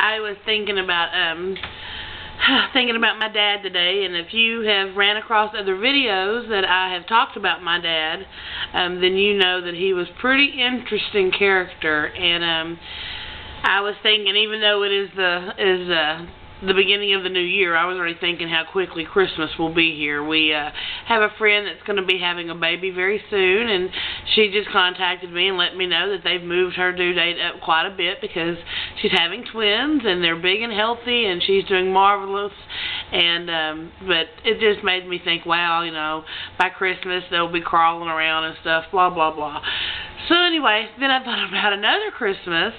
I was thinking about my dad today, and if you have ran across other videos that I have talked about my dad, then you know that he was pretty interesting character. And I was thinking, even though it is the beginning of the new year, I was already thinking how quickly Christmas will be here. We have a friend that's going to be having a baby very soon, and she just contacted me and let me know that they've moved her due date up quite a bit because she's having twins, and they're big and healthy, and she's doing marvelous. And but it just made me think, wow, you know, by Christmas they'll be crawling around and stuff, blah, blah, blah. So anyway, then I thought about another Christmas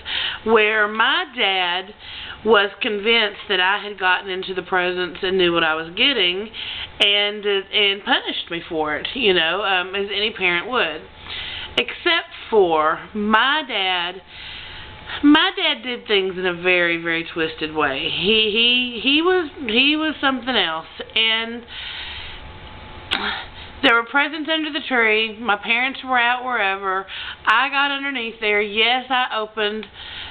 where my dad was convinced that I had gotten into the presents and knew what I was getting, and punished me for it, you know, as any parent would. Except for my dad. My dad did things in a very, very twisted way. He was something else, and there were presents under the tree. My parents were out wherever. I got underneath there. Yes, I opened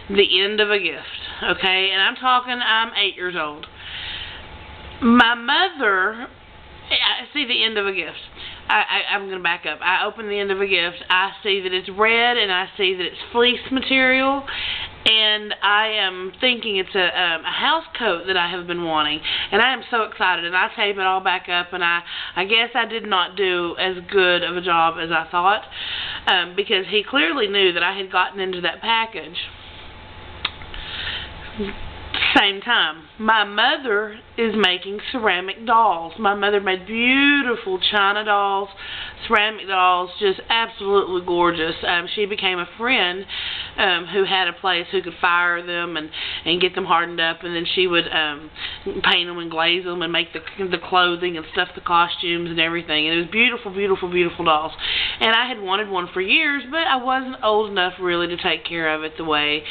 the end of a gift, okay? And I'm 8 years old. My mother, I see the end of a gift. I'm going to back up. I open the end of a gift. I see that it's red, and I see that it's fleece material, and I am thinking it's a house coat that I have been wanting, and I am so excited, and I tape it all back up, and I guess I did not do as good of a job as I thought, because he clearly knew that I had gotten into that package. Same time, my mother is making ceramic dolls. My mother made beautiful china dolls, ceramic dolls, just absolutely gorgeous. She became a friend who had a place who could fire them and get them hardened up, and then she would paint them and glaze them and make the clothing and stuff, the costumes and everything. And it was beautiful, beautiful, beautiful dolls. And I had wanted one for years, but I wasn't old enough really to take care of it the way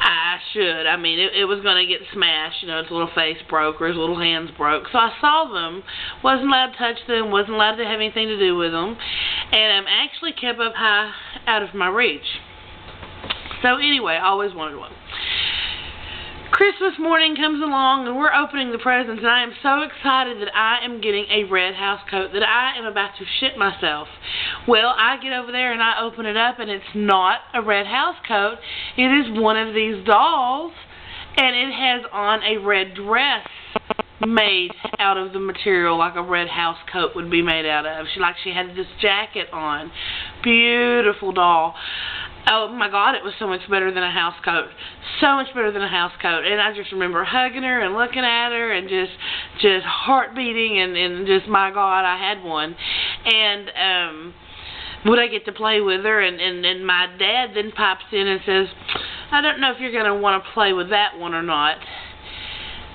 I should. I mean, it was going to get smashed. You know, its little face broke or his little hands broke. So I saw them, wasn't allowed to touch them, wasn't allowed to have anything to do with them, and actually kept up high out of my reach. So anyway, I always wanted one. Christmas morning comes along, and we're opening the presents, and I am so excited that I am getting a red house coat, that I am about to shit myself. Well, I get over there, and I open it up, and it's not a red house coat. It is one of these dolls, and it has on a red dress made out of the material like a red house coat would be made out of. She had this jacket on. Beautiful doll. Oh my God, it was so much better than a house coat. So much better than a house coat. And I just remember hugging her and looking at her and just heart beating and just, my God, I had one. And would I get to play with her? And my dad then pops in and says, I don't know if you're going to want to play with that one or not.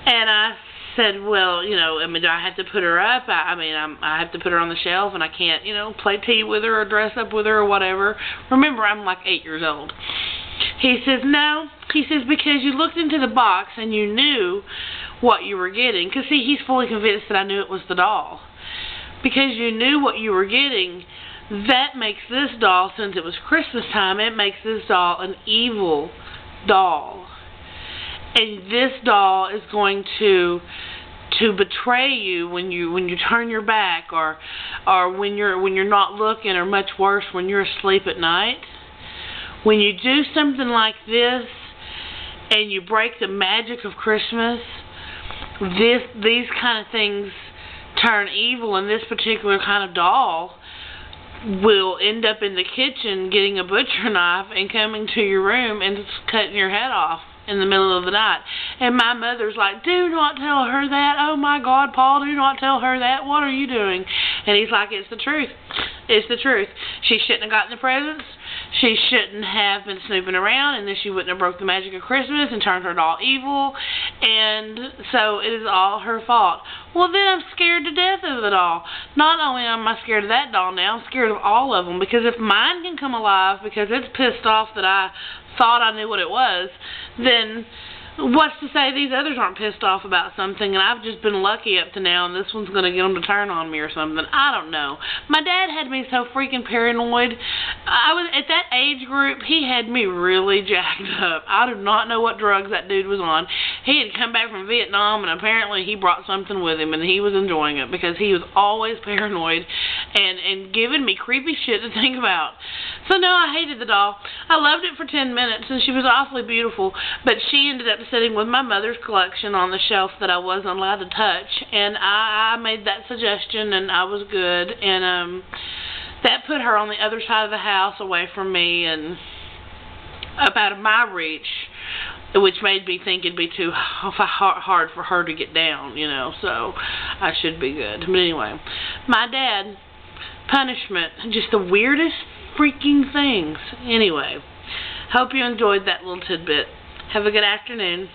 And I said, well, you know, I mean, do I have to put her up? I have to put her on the shelf, and I can't, you know, play tea with her or dress up with her or whatever. Remember, I'm like 8 years old. He says, no. He says, because you looked into the box and you knew what you were getting. Because, see, he's fully convinced that I knew it was the doll. Because you knew what you were getting, that makes this doll, since it was Christmas time, it makes this doll an evil doll. And this doll is going to betray you when you turn your back, or when you're not looking, or much worse, when you're asleep at night. When you do something like this and you break the magic of Christmas, these kind of things turn evil, and this particular kind of doll will end up in the kitchen getting a butcher knife and coming to your room and cutting your head off in the middle of the night. And my mother's like, do not tell her that. Oh my God, Paul, do not tell her that. What are you doing? And he's like, it's the truth. It's the truth. She shouldn't have gotten the presents. She shouldn't have been snooping around, and then she wouldn't have broke the magic of Christmas and turned her doll evil. And so it is all her fault. Well, then I'm scared to death of the doll. Not only am I scared of that doll now, I'm scared of all of them, because if mine can come alive because it's pissed off that I thought I knew what it was, then what's to say these others aren't pissed off about something, and I've just been lucky up to now, and this one's going to get them to turn on me or something. I don't know. My dad had me so freaking paranoid. I was at that age group. He had me really jacked up. I do not know what drugs that dude was on. He had come back from Vietnam, and apparently he brought something with him, and he was enjoying it because he was always paranoid and giving me creepy shit to think about. So no, I hated the doll. I loved it for 10 minutes, and she was awfully beautiful, but she ended up sitting with my mother's collection on the shelf that I wasn't allowed to touch, and I made that suggestion, and I was good, and that put her on the other side of the house away from me and up out of my reach, which made me think it'd be too hard for her to get down, you know, so I should be good. But anyway, my dad, punishment, just the weirdest freaking things. Anyway, hope you enjoyed that little tidbit. Have a good afternoon.